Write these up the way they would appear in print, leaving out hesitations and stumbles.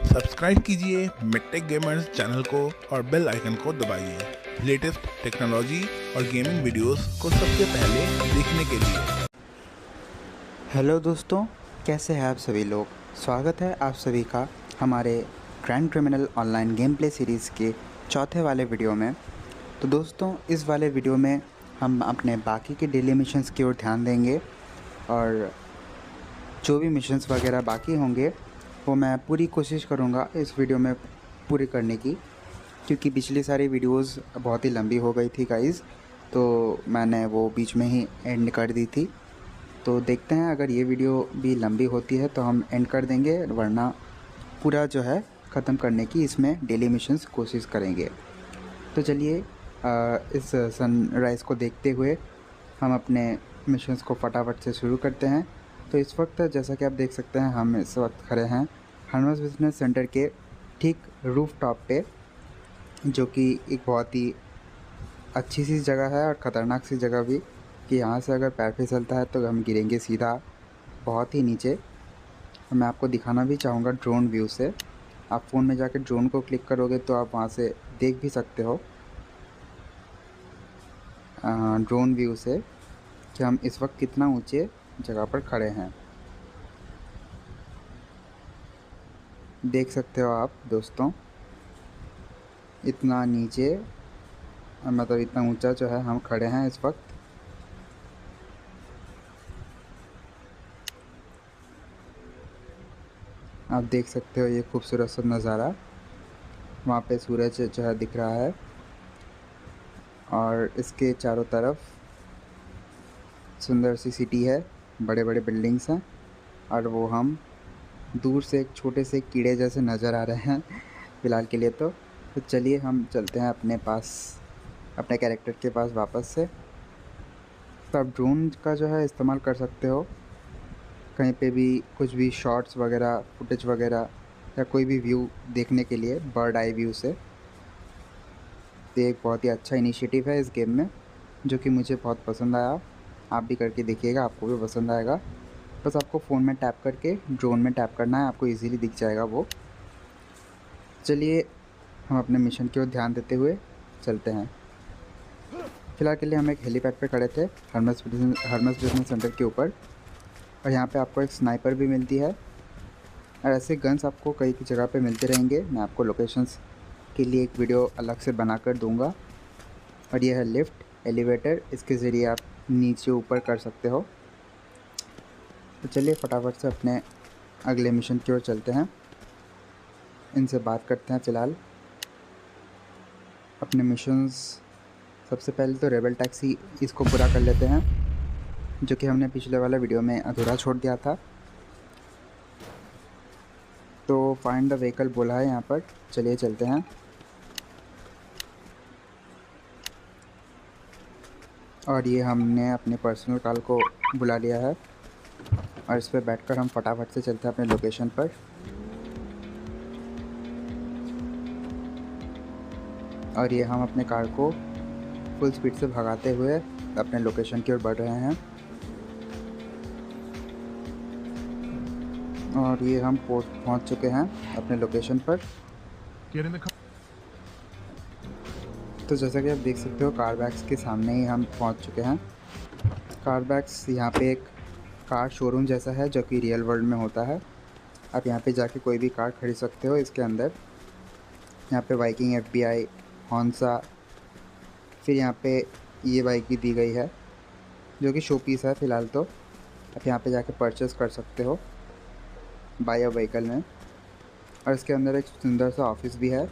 Subscribe कीजिए मिडटेक gamers channel को और बेल आइकन को दबाइए लेटेस्ट टेक्नोलॉजी और गेमिंग वीडियोस को सबसे पहले देखने के लिए। हेलो दोस्तों, कैसे हैं आप सभी लोग। स्वागत है आप सभी का हमारे grand criminal online game play series के चौथे वाले वीडियो में। तो दोस्तों, इस वाले वीडियो में हम अपने बाकी के डेली मिशंस की ओर ध्यान देंगे और जो भी मिशंस वगैरह बाकी होंगे वो मैं पूरी कोशिश करूँगा इस वीडियो में पूरी करने की, क्योंकि पिछली सारी वीडियोस बहुत ही लंबी हो गई थी गाइज़, तो मैंने वो बीच में ही एंड कर दी थी। तो देखते हैं, अगर ये वीडियो भी लंबी होती है तो हम एंड कर देंगे, वरना पूरा जो है ख़त्म करने की इसमें डेली मिशंस कोशिश करेंगे। तो चलिए इस सनराइज़ को देखते हुए हम अपने मिशंस को फटाफट से शुरू करते हैं। तो इस वक्त जैसा कि आप देख सकते हैं, हम इस वक्त खड़े हैं हरमस बिजनेस सेंटर के ठीक रूफ टॉप पे, जो कि एक बहुत ही अच्छी सी जगह है और ख़तरनाक सी जगह भी, कि यहाँ से अगर पैर फिसलता है तो हम गिरेंगे सीधा बहुत ही नीचे। मैं आपको दिखाना भी चाहूँगा ड्रोन व्यू से। आप फ़ोन में जाकर ड्रोन को क्लिक करोगे तो आप वहाँ से देख भी सकते हो ड्रोन व्यू से कि हम इस वक्त कितना ऊंचे जगह पर खड़े हैं। देख सकते हो आप दोस्तों, इतना नीचे, मतलब इतना ऊंचा जो है हम खड़े हैं इस वक्त। आप देख सकते हो ये खूबसूरत सा नज़ारा। वहाँ पे सूरज जो है दिख रहा है और इसके चारों तरफ सुंदर सी सिटी है, बड़े बड़े बिल्डिंग्स हैं और वो हम दूर से एक छोटे से कीड़े जैसे नज़र आ रहे हैं फ़िलहाल के लिए। तो चलिए हम चलते हैं अपने पास, अपने कैरेक्टर के पास वापस से। तो आप ड्रोन का जो है इस्तेमाल कर सकते हो कहीं पे भी कुछ भी शॉट्स वगैरह, फुटेज वगैरह या कोई भी व्यू देखने के लिए बर्ड आई व्यू से। तो एक बहुत ही अच्छा इनिशिएटिव है इस गेम में, जो कि मुझे बहुत पसंद आया। आप भी करके देखिएगा, आपको भी पसंद आएगा। बस आपको फ़ोन में टैप करके ड्रोन में टैप करना है, आपको इजीली दिख जाएगा वो। चलिए हम अपने मिशन की ओर ध्यान देते हुए चलते हैं। फ़िलहाल के लिए हम एक हेलीपैड पे खड़े थे हरमस बिजनेस सेंटर के ऊपर, और यहाँ पे आपको एक स्नाइपर भी मिलती है और ऐसे गन्स आपको कई जगह पे मिलते रहेंगे। मैं आपको लोकेशंस के लिए एक वीडियो अलग से बना कर दूँगा। और ये है लिफ्ट, एलिवेटर, इसके ज़रिए आप नीचे ऊपर कर सकते हो। तो चलिए फटाफट से अपने अगले मिशन की ओर चलते हैं, इनसे बात करते हैं। फ़िलहाल अपने मिशंस, सबसे पहले तो रेबल टैक्सी इसको पूरा कर लेते हैं, जो कि हमने पिछले वाला वीडियो में अधूरा छोड़ दिया था। तो फाइंड द व्हीकल बोला है यहाँ पर, चलिए चलते हैं। और ये हमने अपने पर्सनल कार को बुला लिया है और इस पर बैठकर हम फटाफट से चलते हैं अपने लोकेशन पर। और ये हम अपने कार को फुल स्पीड से भगाते हुए अपने लोकेशन की ओर बढ़ रहे हैं। और ये हम पहुंच चुके हैं अपने लोकेशन पर। तो जैसा कि आप देख सकते हो, कार बैग्स के सामने ही हम पहुंच चुके हैं। कार बैग्स यहाँ पे एक कार शोरूम जैसा है, जो कि रियल वर्ल्ड में होता है। आप यहाँ पे जाके कोई भी कार खरीद सकते हो इसके अंदर। यहाँ पे वाइकिंग, FBI, हॉन्सा, फिर यहाँ पे ये बाइक भी दी गई है, जो कि शो पीस है फ़िलहाल। तो आप यहाँ पे जाके परचेज़ कर सकते हो बाय अ व्हीकल में। और इसके अंदर एक सुंदर सा ऑफिस भी है।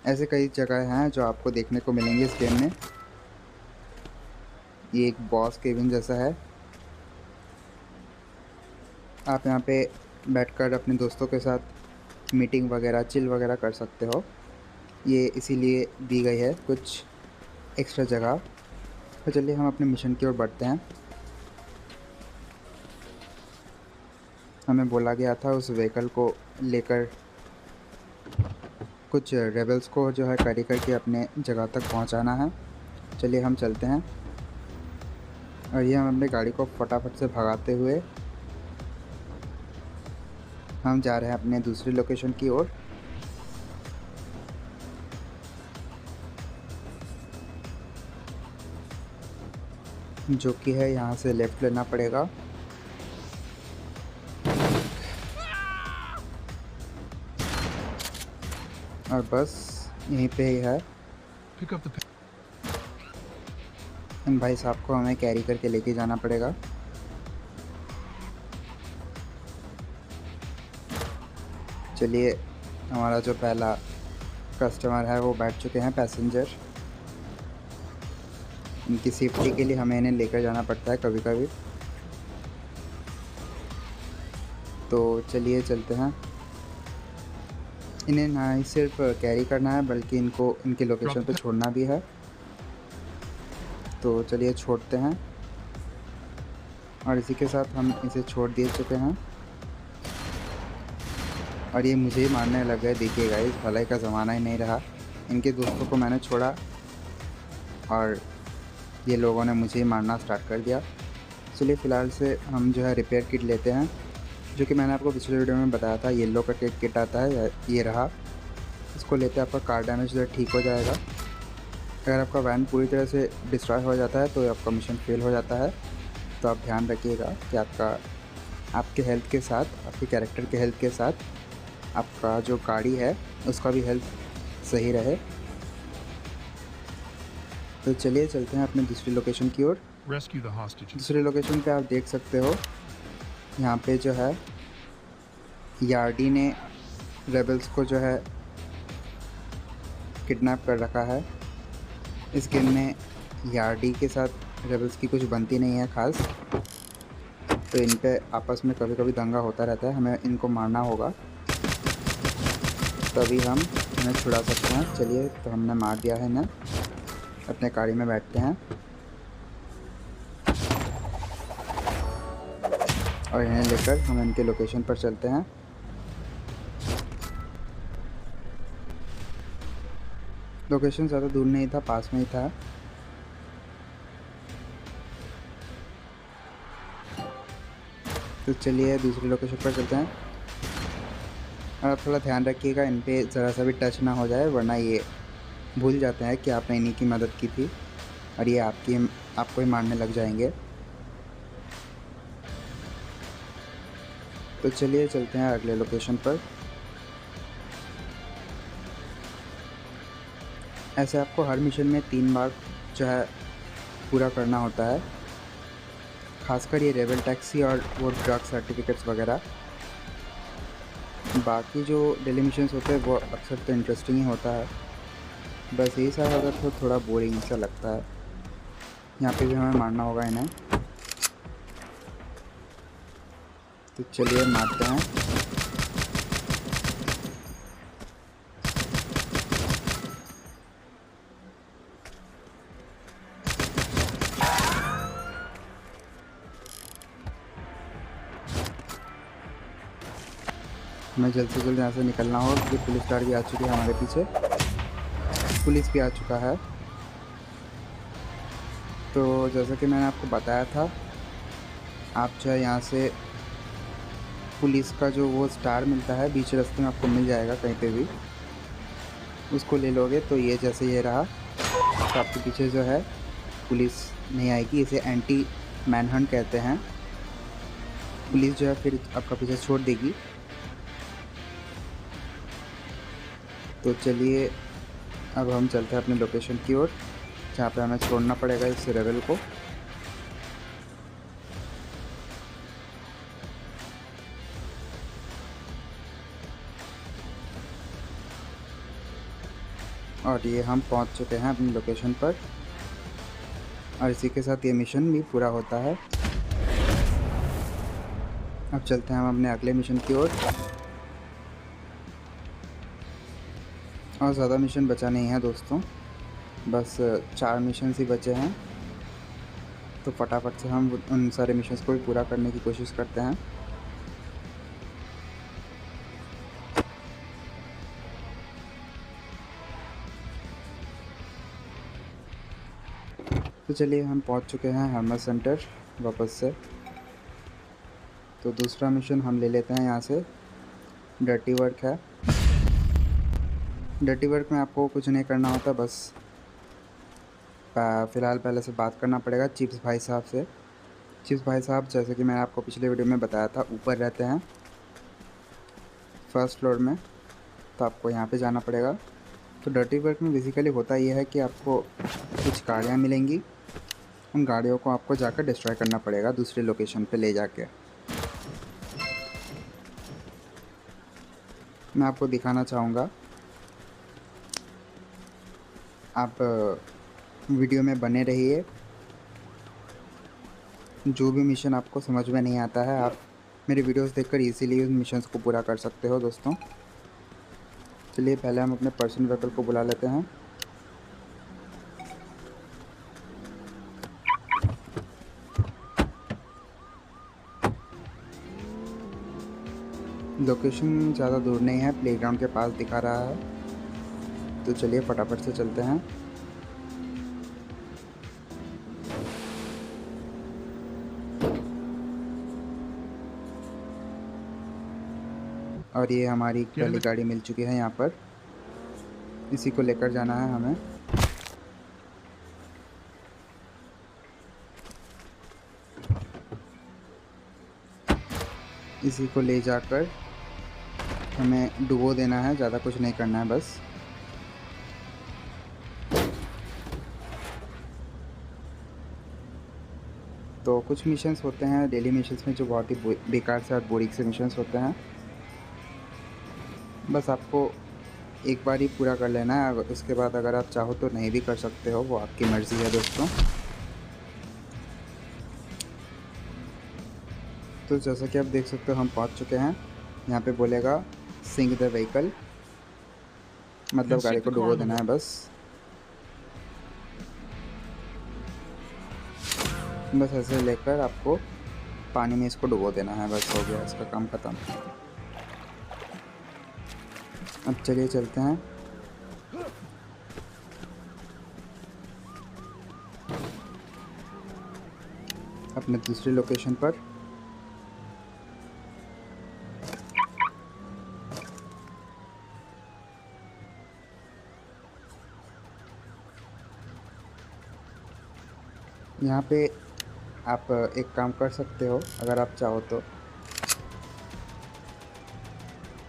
ऐसे कई जगह हैं जो आपको देखने को मिलेंगे इस गेम में। ये एक बॉस केबिन जैसा है, आप यहाँ पे बैठकर अपने दोस्तों के साथ मीटिंग वगैरह, चिल वगैरह कर सकते हो। ये इसीलिए दी गई है कुछ एक्स्ट्रा जगह। तो चलिए हम अपने मिशन की ओर बढ़ते हैं। हमें बोला गया था उस व्हीकल को लेकर कुछ रेबल्स को जो है कैरी करके अपने जगह तक पहुंचाना है। चलिए हम चलते हैं। और ये हम अपने गाड़ी को फटाफट से भगाते हुए हम जा रहे हैं अपने दूसरी लोकेशन की ओर। जो कि है यहाँ से लेफ़्ट लेना पड़ेगा। और बस यहीं पे ही है। इन भाई साहब को हमें कैरी करके लेके जाना पड़ेगा। चलिए, हमारा जो पहला कस्टमर है वो बैठ चुके हैं, पैसेंजर। इनकी सेफ्टी के लिए हमें इन्हें लेकर जाना पड़ता है कभी कभी। तो चलिए चलते हैं। इन्हें ना ही सिर्फ कैरी करना है बल्कि इनको इनकी लोकेशन पे छोड़ना भी है। तो चलिए छोड़ते हैं। और इसी के साथ हम इसे छोड़ दिए चुके हैं। और ये मुझे ही मारने लग गए। देखिए गाइस, भलाई का ज़माना ही नहीं रहा। इनके दोस्तों को मैंने छोड़ा और ये लोगों ने मुझे ही मारना स्टार्ट कर दिया। चलिए फ़िलहाल से हम जो है रिपेयर किट लेते हैं, जो कि मैंने आपको पिछले वीडियो में बताया था। येलो का किट आता है, ये रहा। इसको लेते आपका कार डैमेज जो है ठीक हो जाएगा। अगर आपका वैन पूरी तरह से डिस्ट्रॉय हो जाता है तो आपका मिशन फेल हो जाता है। तो आप ध्यान रखिएगा कि आपके हेल्थ के साथ, आपके कैरेक्टर के हेल्थ के साथ आपका जो गाड़ी है उसका भी हेल्थ सही रहे। तो चलिए चलते हैं अपने दूसरी लोकेशन की ओर। दूसरी लोकेशन पे आप देख सकते हो, यहाँ पे जो है यार्डी ने रेबल्स को जो है किडनैप कर रखा है। इस गेम में यार्डी के साथ रेबल्स की कुछ बनती नहीं है ख़ास। तो इन पे आपस में कभी कभी दंगा होता रहता है। हमें इनको मारना होगा, तभी हम इन्हें छुड़ा सकते हैं। चलिए, तो हमने मार दिया है इन्हें। अपने गाड़ी में बैठते हैं और इन्हें लेकर हम इनके लोकेशन पर चलते हैं। लोकेशन ज़्यादा दूर नहीं था, पास में ही था। तो चलिए दूसरी लोकेशन पर चलते हैं। और आप थोड़ा ध्यान रखिएगा इन पे ज़रा सा भी टच ना हो जाए, वरना ये भूल जाते हैं कि आपने इन्हीं की मदद की थी और ये आपको ही मारने लग जाएंगे। तो चलिए चलते हैं अगले लोकेशन पर। ऐसे आपको हर मिशन में 3 बार जो है पूरा करना होता है, खासकर ये रेबल टैक्सी और वो ड्रग सर्टिफिकेट्स वगैरह। बाकी जो डेली मिशंस होते हैं वो अक्सर तो इंटरेस्टिंग ही होता है, बस यही सारा होगा तो थोड़ा बोरिंग सा लगता है। यहाँ पे भी हमें मारना होगा इन्हें। तो चलिए मारते हैं। हमें जल्द से जल्द यहाँ से निकलना हो क्योंकि पुलिस कार भी आ चुकी है हमारे पीछे। पुलिस भी आ चुका है। तो जैसा कि मैंने आपको बताया था, आप जो है यहाँ से पुलिस का जो वो स्टार मिलता है बीच रास्ते में आपको मिल जाएगा कहीं पे भी, उसको ले लोगे तो ये जैसे ये रहा, तो आपके पीछे जो है पुलिस नहीं आएगी। इसे एंटी मैनहंट कहते हैं। पुलिस जो है फिर आपका पीछे छोड़ देगी। तो चलिए अब हम चलते हैं अपनी लोकेशन की ओर, जहाँ पे हमें छोड़ना पड़ेगा इस रेबल को। और ये हम पहुँच चुके हैं अपनी लोकेशन पर और इसी के साथ ये मिशन भी पूरा होता है। अब चलते हैं हम अपने अगले मिशन की ओर। और ज़्यादा मिशन बचा नहीं है दोस्तों, बस 4 मिशन ही बचे हैं। तो फटाफट से हम उन सारे मिशंस को भी पूरा करने की कोशिश करते हैं। तो चलिए हम पहुंच चुके हैं हैमर सेंटर वापस से। तो दूसरा मिशन हम ले लेते हैं यहाँ से, डर्टी वर्क है। डर्टी वर्क में आपको कुछ नहीं करना होता, बस फ़िलहाल पहले से बात करना पड़ेगा चिप्स भाई साहब से। चिप्स भाई साहब, जैसे कि मैंने आपको पिछले वीडियो में बताया था, ऊपर रहते हैं फर्स्ट फ्लोर में, तो आपको यहाँ पे जाना पड़ेगा। तो डर्टी वर्क में बेसिकली होता ये है कि आपको कुछ गाड़ियाँ मिलेंगी, उन गाड़ियों को आपको जाकर डिस्ट्रॉय करना पड़ेगा दूसरी लोकेशन पे ले जाके। मैं आपको दिखाना चाहूँगा, आप वीडियो में बने रहिए। जो भी मिशन आपको समझ में नहीं आता है, आप मेरे वीडियोस देखकर इजीली उन मिशंस को पूरा कर सकते हो दोस्तों। चलिए पहले हम अपने पर्सन व्हीकल को बुला लेते हैं। लोकेशन ज़्यादा दूर नहीं है, प्लेग्राउंड के पास दिखा रहा है, तो चलिए फटाफट से चलते हैं। और ये हमारी पहली गाड़ी मिल चुकी है यहाँ पर, इसी को लेकर जाना है हमें। इसी को ले जाकर हमें डुबो देना है, ज़्यादा कुछ नहीं करना है बस। तो कुछ मिशंस होते हैं डेली मिशंस में जो बहुत ही बेकार से और बोरिंग से मिशंस होते हैं, बस आपको एक बार ही पूरा कर लेना है। उसके बाद अगर आप चाहो तो नहीं भी कर सकते हो, वो आपकी मर्ज़ी है दोस्तों। तो जैसा कि आप देख सकते हो हम पहुंच चुके हैं। यहाँ पे बोलेगा सिंक द व्हीकल, मतलब गाड़ी को डुबो देना है बस। बस ऐसे लेकर आपको पानी में इसको डुबो देना है, बस हो गया इसका काम ख़त्म। अब चलिए चलते हैं। अपने दूसरी लोकेशन पर। यहाँ पे आप एक काम कर सकते हो अगर आप चाहो तो,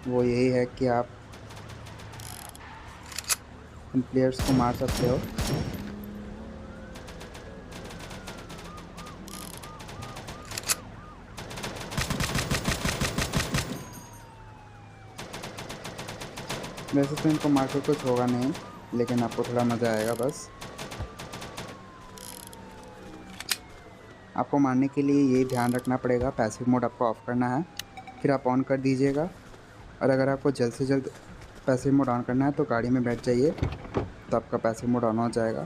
वो यही है कि आप उन प्लेयर्स को मार सकते हो। वैसे तो इनको मार कर कुछ होगा नहीं, लेकिन आपको थोड़ा मज़ा आएगा बस। आपको मारने के लिए ये ध्यान रखना पड़ेगा, पैसिव मोड आपको ऑफ़ करना है, फिर आप ऑन कर दीजिएगा। और अगर आपको जल्द से जल्द पैसिव मोड ऑन करना है तो गाड़ी में बैठ जाइए, तो आपका पैसिव मोड ऑन हो जाएगा।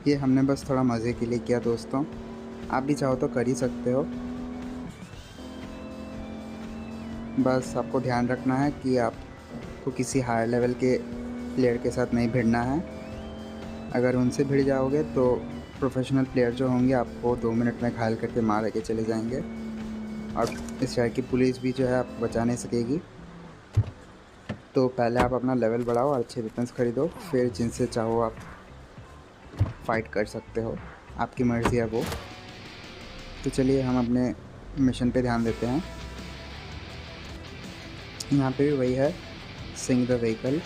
ये हमने बस थोड़ा मज़े के लिए किया दोस्तों, आप भी चाहो तो कर ही सकते हो। बस आपको ध्यान रखना है कि आपको किसी हायर लेवल के प्लेयर के साथ नहीं भिड़ना है। अगर उनसे भिड़ जाओगे तो प्रोफेशनल प्लेयर जो होंगे आपको 2 मिनट में घायल करके मार के चले जाएंगे, और इस शहर की पुलिस भी जो है आपको बचा नहीं सकेगी। तो पहले आप अपना लेवल बढ़ाओ और अच्छे वेपन्स खरीदो, फिर जिनसे चाहो आप फाइट कर सकते हो, आपकी मर्ज़ी है वो। तो चलिए हम अपने मिशन पे ध्यान देते हैं। यहाँ पे भी वही है, सिंक द व्हीकल।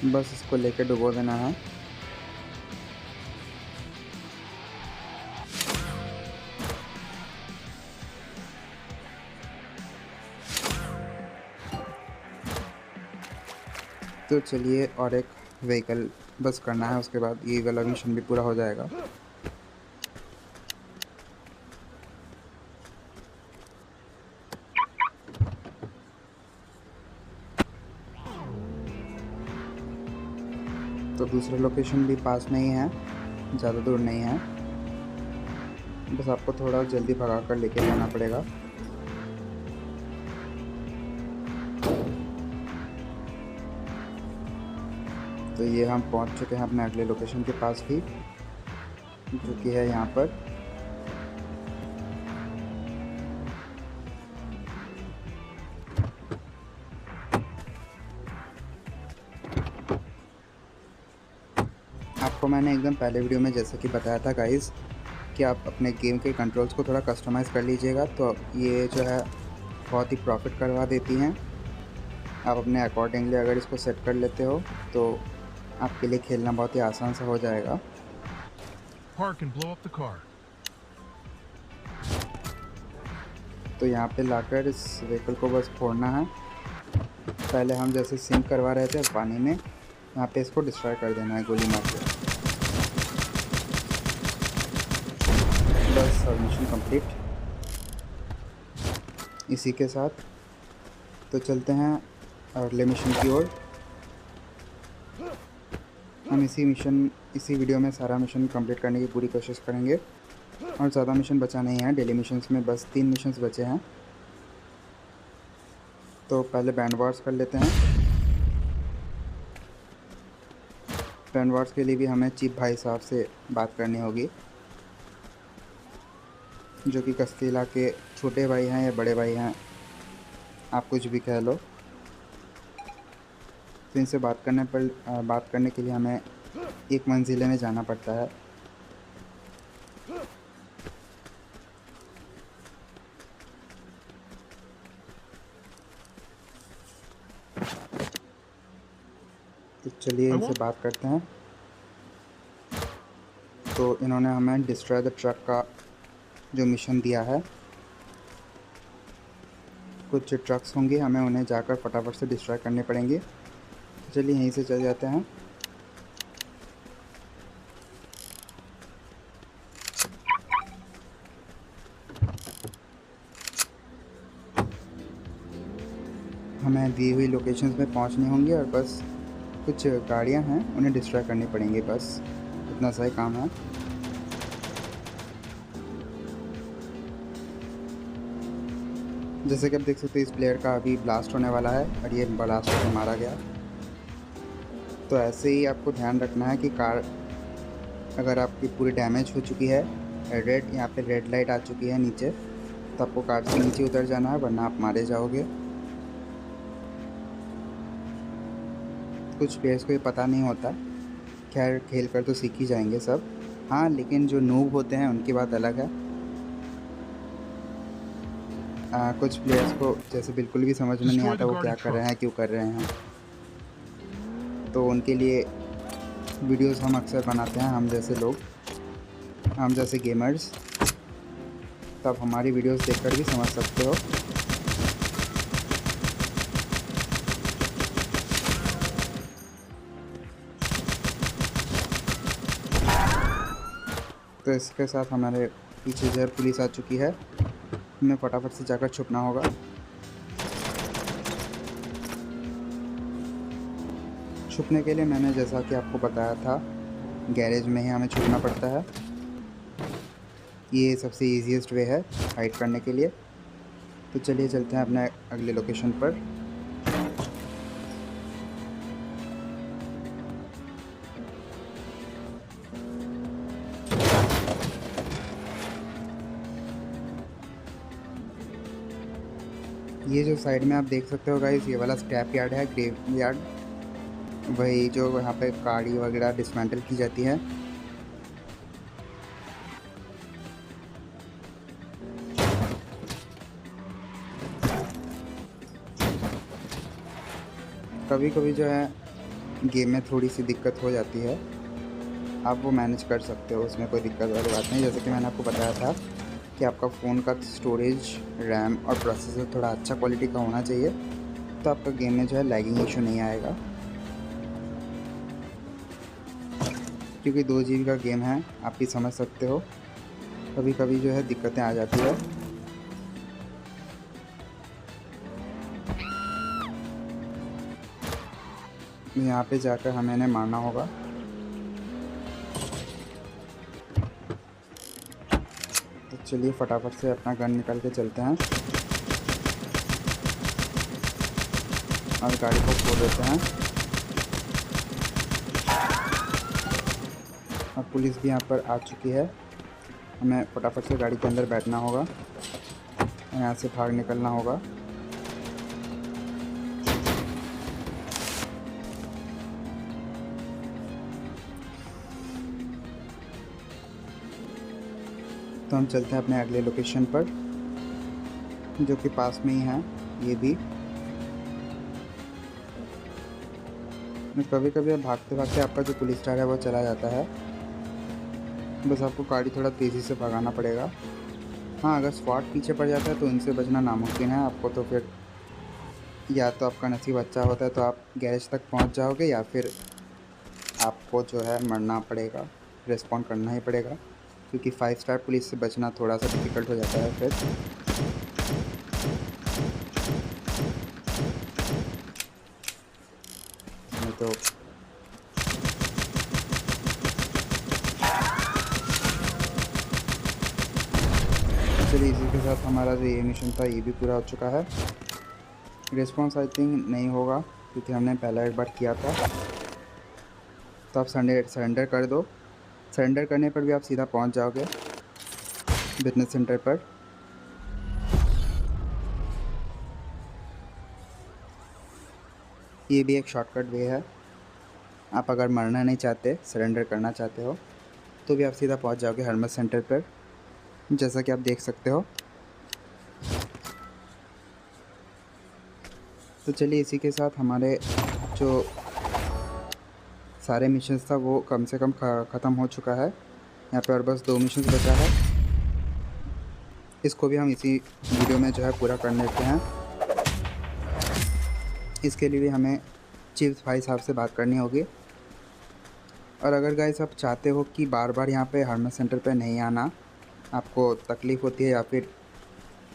बस इसको लेके डुबो देना है। तो चलिए और एक व्हीकल बस करना है, उसके बाद ये वाला मिशन भी पूरा हो जाएगा। तो दूसरा लोकेशन भी पास में ही है, ज़्यादा दूर नहीं है। बस आपको थोड़ा जल्दी भगा कर लेके जाना पड़ेगा। तो ये हम पहुंच चुके हैं अपने अगले लोकेशन के पास भी, जो कि है यहाँ पर। आपको मैंने एकदम पहले वीडियो में जैसे कि बताया था गाइस कि आप अपने गेम के कंट्रोल्स को थोड़ा कस्टमाइज़ कर लीजिएगा, तो ये जो है बहुत ही प्रॉफिट करवा देती हैं। आप अपने अकॉर्डिंगली अगर इसको सेट कर लेते हो तो आपके लिए खेलना बहुत ही आसान सा हो जाएगा। Park and blow up the car. तो यहाँ पे लाकर इस व्हीकल को बस फोड़ना है। पहले हम जैसे सिंक करवा रहे थे पानी में, यहाँ पे इसको डिस्ट्रॉय कर देना है गोली मार के। बस मिशन कंप्लीट। इसी के साथ तो चलते हैं अगले मिशन की ओर। हम इसी वीडियो में सारा मिशन कंप्लीट करने की पूरी कोशिश करेंगे, और ज़्यादा मिशन बचा नहीं है। डेली मिशंस में बस 3 मिशंस बचे हैं। तो पहले बैंड वॉर्स कर लेते हैं। बैंड वॉर्स के लिए भी हमें चीफ भाई साहब से बात करनी होगी, जो कि कस्तीला के छोटे भाई हैं या बड़े भाई हैं, आप कुछ भी कह लो। तो इनसे बात करने के लिए हमें एक मंजिले में जाना पड़ता है। तो चलिए इनसे बात करते हैं। तो इन्होंने हमें डिस्ट्रॉय द ट्रक का जो मिशन दिया है, कुछ ट्रक्स होंगे, हमें उन्हें जाकर फटाफट से डिस्ट्रॉय करने पड़ेंगे। तो चलिए यहीं से चल जाते हैं। हमें दी हुई लोकेशंस में पहुंचनी होंगी, और बस कुछ गाड़ियां हैं उन्हें डिस्ट्रॉय करनी पड़ेंगी, बस इतना सा ही काम है। जैसे कि आप देख सकते हैं इस प्लेयर का अभी ब्लास्ट होने वाला है, और ये ब्लास्ट होकर मारा गया। तो ऐसे ही आपको ध्यान रखना है कि कार अगर आपकी पूरी डैमेज हो चुकी है, रेड यहाँ पे रेड लाइट आ चुकी है नीचे, तो आपको कार से नीचे उतर जाना है, वरना आप मारे जाओगे। कुछ प्लेयर्स को ये पता नहीं होता, खैर खेल कर तो सीख ही जाएंगे सब। हाँ, लेकिन जो नूब होते हैं उनकी बात अलग है। कुछ प्लेयर्स को जैसे बिल्कुल भी समझ में नहीं आता वो क्या कर रहे हैं, क्यों कर रहे हैं। तो उनके लिए वीडियोस हम अक्सर बनाते हैं, हम जैसे लोग, हम जैसे गेमर्स। तो आप हमारी वीडियोस देखकर भी समझ सकते हो। तो इसके साथ हमारे पीछे जो है पुलिस आ चुकी है, हमें फटाफट से जाकर छुपना होगा। छुपने के लिए मैंने जैसा कि आपको बताया था, गैरेज में ही हमें छुपना पड़ता है। ये सबसे ईजीएस्ट वे है हाइड करने के लिए। तो चलिए चलते हैं अपने अगले लोकेशन पर। ये जो साइड में आप देख सकते हो गाइस, ये वाला स्क्रैप यार्ड है, ग्रेव यार्ड, वही जो यहाँ पे गाड़ी वगैरह डिसमेंटल की जाती है। कभी कभी जो है गेम में थोड़ी सी दिक्कत हो जाती है, आप वो मैनेज कर सकते हो, उसमें कोई दिक्कत वाली बात नहीं। जैसे कि मैंने आपको बताया था कि आपका फ़ोन का स्टोरेज, रैम और प्रोसेसर थोड़ा अच्छा क्वालिटी का होना चाहिए, तो आपका गेम में जो है लैगिंग इशू नहीं आएगा। क्योंकि 2 GB का गेम है, आप भी समझ सकते हो, कभी कभी जो है दिक्कतें आ जाती है। यहाँ पे जाकर हमें इन्हें मारना होगा। चलिए फटाफट से अपना गन निकाल के चलते हैं और गाड़ी को खोल देते हैं। और पुलिस भी यहाँ पर आ चुकी है। हमें फटाफट से गाड़ी के अंदर बैठना होगा और यहाँ से भाग निकलना होगा। तो हम चलते हैं अपने अगले लोकेशन पर, जो कि पास में ही है। ये भी कभी कभी भागते भागते आपका जो पुलिस स्टार है वो चला जाता है। बस आपको गाड़ी थोड़ा तेज़ी से भगाना पड़ेगा। हाँ, अगर स्क्वाड पीछे पड़ जाता है तो इनसे बचना नामुमकिन है आपको। तो फिर या तो आपका नसीब अच्छा होता है तो आप गैरेज तक पहुंच जाओगे, या फिर आपको जो है मरना पड़ेगा, रिस्पॉन्ड करना ही पड़ेगा, क्योंकि 5 स्टार पुलिस से बचना थोड़ा सा डिफ़िकल्ट हो जाता है फिर। नहीं तो चलिए, इसी के साथ हमारा जो ये मिशन था ये भी पूरा हो चुका है। रिस्पॉन्स आई थिंक नहीं होगा, क्योंकि हमने पहला एक बार किया था। तो आप सरेंडर कर दो। सरेंडर करने पर भी आप सीधा पहुंच जाओगे बिजनेस सेंटर पर। ये भी एक शॉर्टकट वे है। आप अगर मरना नहीं चाहते, सरेंडर करना चाहते हो, तो भी आप सीधा पहुंच जाओगे हरमत सेंटर पर, जैसा कि आप देख सकते हो। तो चलिए, इसी के साथ हमारे जो सारे मिशंस था वो कम से कम ख़त्म हो चुका है। यहाँ पे और बस 2 मिशंस बचा है। इसको भी हम इसी वीडियो में जो है पूरा कर लेते हैं। इसके लिए भी हमें चीफ भाई साहब से बात करनी होगी। और अगर गाइस आप चाहते हो कि बार बार यहाँ पे हरमत सेंटर पे नहीं आना, आपको तकलीफ़ होती है या फिर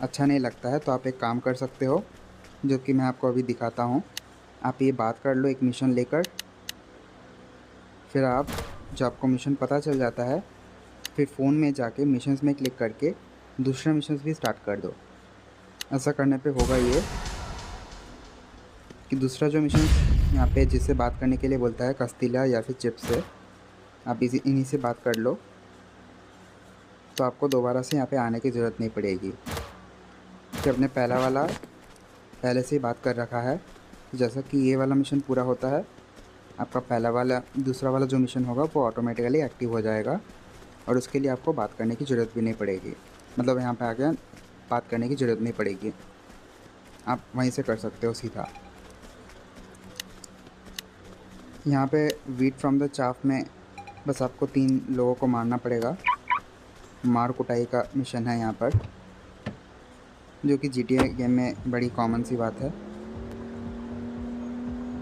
अच्छा नहीं लगता है, तो आप एक काम कर सकते हो, जो कि मैं आपको अभी दिखाता हूँ। आप ये बात कर लो एक मिशन लेकर, फिर आप जो आपको मिशन पता चल जाता है, फिर फ़ोन में जाके मिशंस में क्लिक करके दूसरे मिशंस भी स्टार्ट कर दो। ऐसा करने पे होगा ये कि दूसरा जो मिशन यहाँ पे जिससे बात करने के लिए बोलता है कस्तिला या फिर चिप से, आप इन्हीं से बात कर लो, तो आपको दोबारा से यहाँ पे आने की ज़रूरत नहीं पड़ेगी। कि अपने पहला वाला पहले से ही बात कर रखा है। जैसा कि ये वाला मिशन पूरा होता है, आपका दूसरा वाला जो मिशन होगा वो ऑटोमेटिकली एक्टिव हो जाएगा, और उसके लिए आपको बात करने की ज़रूरत भी नहीं पड़ेगी। मतलब यहाँ पे आके बात करने की ज़रूरत नहीं पड़ेगी, आप वहीं से कर सकते हो सीधा। यहाँ पे वीट फ्रॉम द चाफ में बस आपको 3 लोगों को मारना पड़ेगा। मार कुटाई का मिशन है यहाँ पर, जो कि GTA गेम में बड़ी कॉमन सी बात है।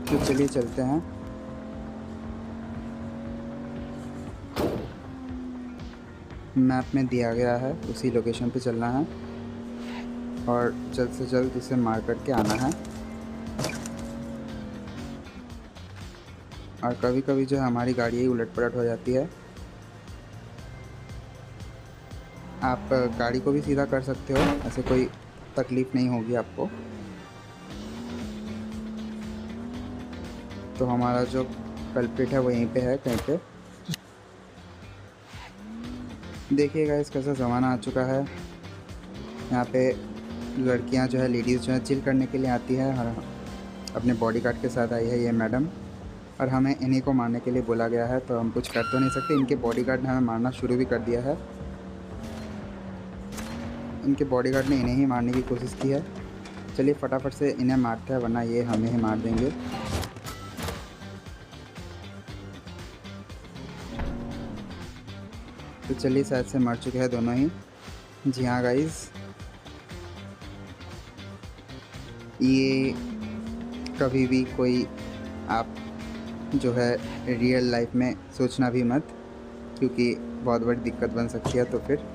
तो चलिए चलते हैं। मैप में दिया गया है उसी लोकेशन पे चलना है और जल्द से जल्द इसे मार करके आना है। और कभी कभी जो है हमारी गाड़ी ही उलट पलट हो जाती है। आप गाड़ी को भी सीधा कर सकते हो, ऐसे कोई तकलीफ़ नहीं होगी आपको। तो हमारा जो कल्प्रिट है वो यहीं पे है कहीं पे। देखिएगा इस कैसा ज़माना आ चुका है। यहाँ पे लड़कियाँ जो है, लेडीज़ जो है चिल करने के लिए आती है, और अपने बॉडीगार्ड के साथ आई है ये मैडम, और हमें इन्हीं को मारने के लिए बोला गया है। तो हम कुछ कर तो नहीं सकते। इनके बॉडीगार्ड ने हमें मारना शुरू भी कर दिया है। इनके बॉडीगार्ड ने इन्हें ही मारने की कोशिश की है। चलिए फटाफट से इन्हें मारते हैं, वरना ये हमें ही मार देंगे। तो चलिए, शायद से मर चुके हैं दोनों ही। जी हाँ गाइस, ये कभी भी कोई आप जो है रियल लाइफ में सोचना भी मत, क्योंकि बहुत बड़ी दिक्कत बन सकती है। तो फिर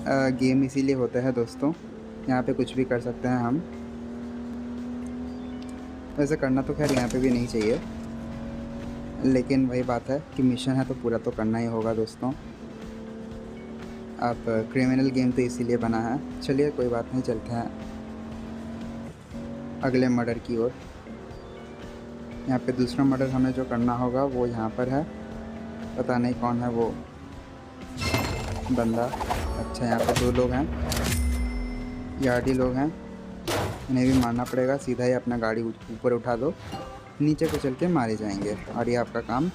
गेम इसीलिए होता है दोस्तों, यहाँ पे कुछ भी कर सकते हैं हम। वैसे करना तो खैर यहाँ पे भी नहीं चाहिए, लेकिन वही बात है कि मिशन है तो पूरा तो करना ही होगा दोस्तों। अब क्रिमिनल गेम तो इसीलिए बना है। चलिए कोई बात नहीं, चलते हैं अगले मर्डर की ओर। यहाँ पे दूसरा मर्डर हमें जो करना होगा वो यहाँ पर है। पता नहीं कौन है वो बंदा। अच्छा, यहाँ पे 2 लोग हैं, यार्डी लोग हैं, इन्हें भी मारना पड़ेगा। सीधा ही अपना गाड़ी ऊपर उठा दो, नीचे को चल के मारे जाएंगे और ये आपका काम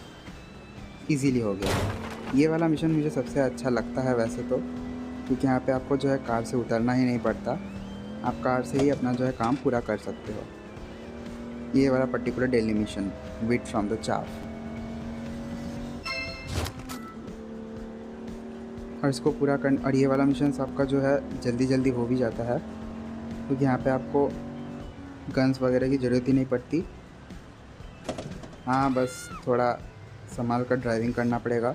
इजीली हो गया। ये वाला मिशन मुझे सबसे अच्छा लगता है वैसे तो, क्योंकि यहाँ पे आपको जो है कार से उतरना ही नहीं पड़ता, आप कार से ही अपना जो है काम पूरा कर सकते हो। ये वाला particular daily mission, wheat from the chaff, और इसको पूरा कर। और ये वाला मिशन आपका जो है जल्दी जल्दी हो भी जाता है, क्योंकि यहाँ पे आपको गन्स वगैरह की ज़रूरत ही नहीं पड़ती। हाँ, बस थोड़ा संभाल कर ड्राइविंग करना पड़ेगा।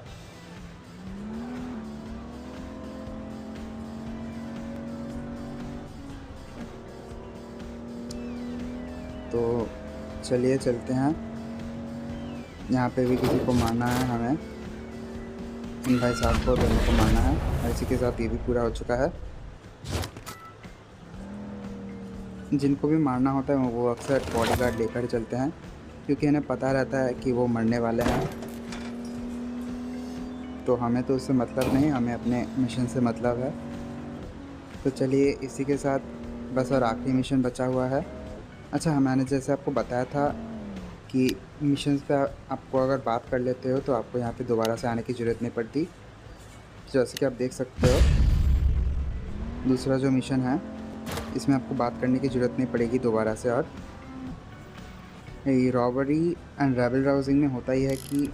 तो चलिए चलते हैं। यहाँ पे भी किसी को मारना है हमें, इन भाई साहब को दोनों को मारना है, और इसी के साथ ये भी पूरा हो चुका है। जिनको भी मारना होता है वो अक्सर बॉडीगार्ड लेकर चलते हैं, क्योंकि इन्हें पता रहता है कि वो मरने वाले हैं। तो हमें तो उससे मतलब नहीं, हमें अपने मिशन से मतलब है। तो चलिए इसी के साथ बस और आखिरी मिशन बचा हुआ है। अच्छा, मैंने जैसे आपको बताया था कि मिशंस पे आपको अगर बात कर लेते हो तो आपको यहाँ पे दोबारा से आने की ज़रूरत नहीं पड़ती। जैसे कि आप देख सकते हो, दूसरा जो मिशन है इसमें आपको बात करने की ज़रूरत नहीं पड़ेगी दोबारा से। और ये रॉबरी एंड रेबल राउजिंग में होता ही है कि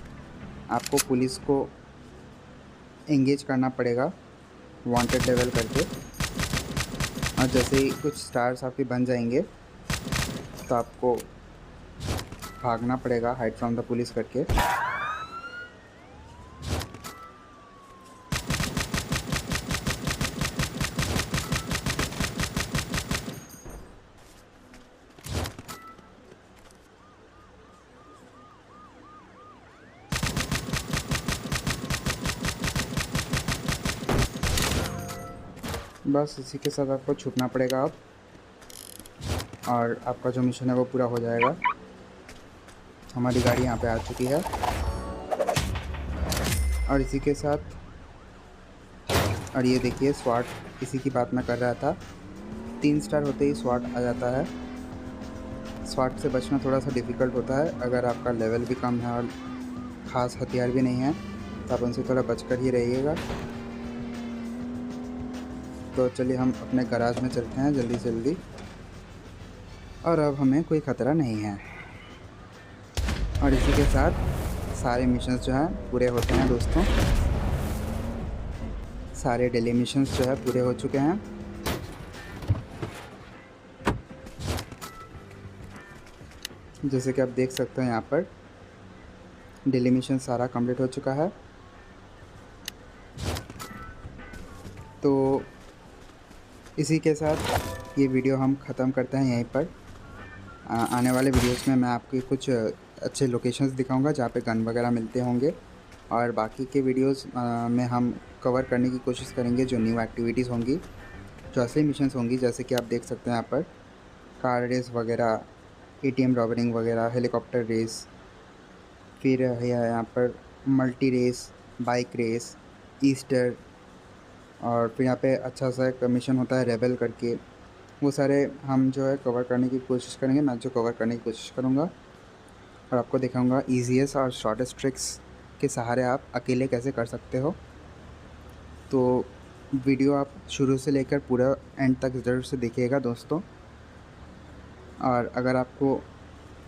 आपको पुलिस को एंगेज करना पड़ेगा वांटेड लेवल करके, और जैसे ही कुछ स्टार्स आपके बन जाएंगे तो आपको भागना पड़ेगा हाइड फ्रॉम द पुलिस करके। बस इसी के साथ आपको छुपना पड़ेगा अब, और आपका जो मिशन है वो पूरा हो जाएगा। हमारी गाड़ी यहाँ पे आ चुकी है, और इसी के साथ, और ये देखिए स्वाट, इसी की बात मैं कर रहा था। 3 स्टार होते ही स्वाट आ जाता है। स्वाट से बचना थोड़ा सा डिफ़िकल्ट होता है, अगर आपका लेवल भी कम है और ख़ास हथियार भी नहीं है तो आप उनसे थोड़ा बचकर ही रहिएगा। तो चलिए हम अपने गैराज में चलते हैं जल्दी जल्दी, और अब हमें कोई ख़तरा नहीं है। और इसी के साथ सारे मिशंस जो हैं पूरे होते हैं दोस्तों। सारे डेली मिशंस जो है पूरे हो चुके हैं। जैसे कि आप देख सकते हैं यहाँ पर डेली मिशन सारा कंप्लीट हो चुका है। तो इसी के साथ ये वीडियो हम ख़त्म करते हैं यहीं पर। आने वाले वीडियोस में मैं आपको कुछ अच्छे लोकेशंस दिखाऊंगा जहाँ पे गन वगैरह मिलते होंगे, और बाकी के वीडियोस में हम कवर करने की कोशिश करेंगे जो न्यू एक्टिविटीज़ होंगी, जो असली मिशंस होंगी। जैसे कि आप देख सकते हैं यहाँ पर कार रेस वगैरह, ATM रॉबरिंग वगैरह, हेलीकॉप्टर रेस, फिर है यहाँ पर multi race, bike race, Easter, और फिर यहाँ पे अच्छा सा एक मिशन होता है रेबल करके। वो सारे हम जो है कवर करने की कोशिश करेंगे, मैं जो कवर करने की कोशिश करूँगा, और आपको दिखाऊंगा ईजीएस्ट और शॉर्टेस्ट ट्रिक्स के सहारे आप अकेले कैसे कर सकते हो। तो वीडियो आप शुरू से लेकर पूरा एंड तक ज़रूर से देखिएगा दोस्तों। और अगर आपको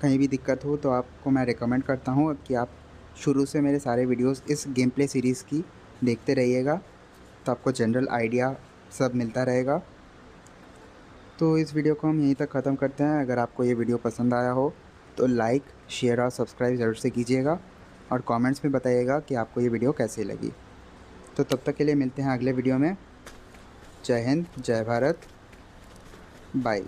कहीं भी दिक्कत हो तो आपको मैं रिकमेंड करता हूँ कि आप शुरू से मेरे सारे वीडियोस इस गेम प्ले सीरीज़ की देखते रहिएगा, तो आपको जनरल आइडिया सब मिलता रहेगा। तो इस वीडियो को हम यहीं तक ख़त्म करते हैं। अगर आपको ये वीडियो पसंद आया हो तो लाइक, शेयर और सब्सक्राइब ज़रूर से कीजिएगा, और कमेंट्स में बताइएगा कि आपको ये वीडियो कैसी लगी। तो तब तक के लिए मिलते हैं अगले वीडियो में। जय हिंद, जय भारत, बाय।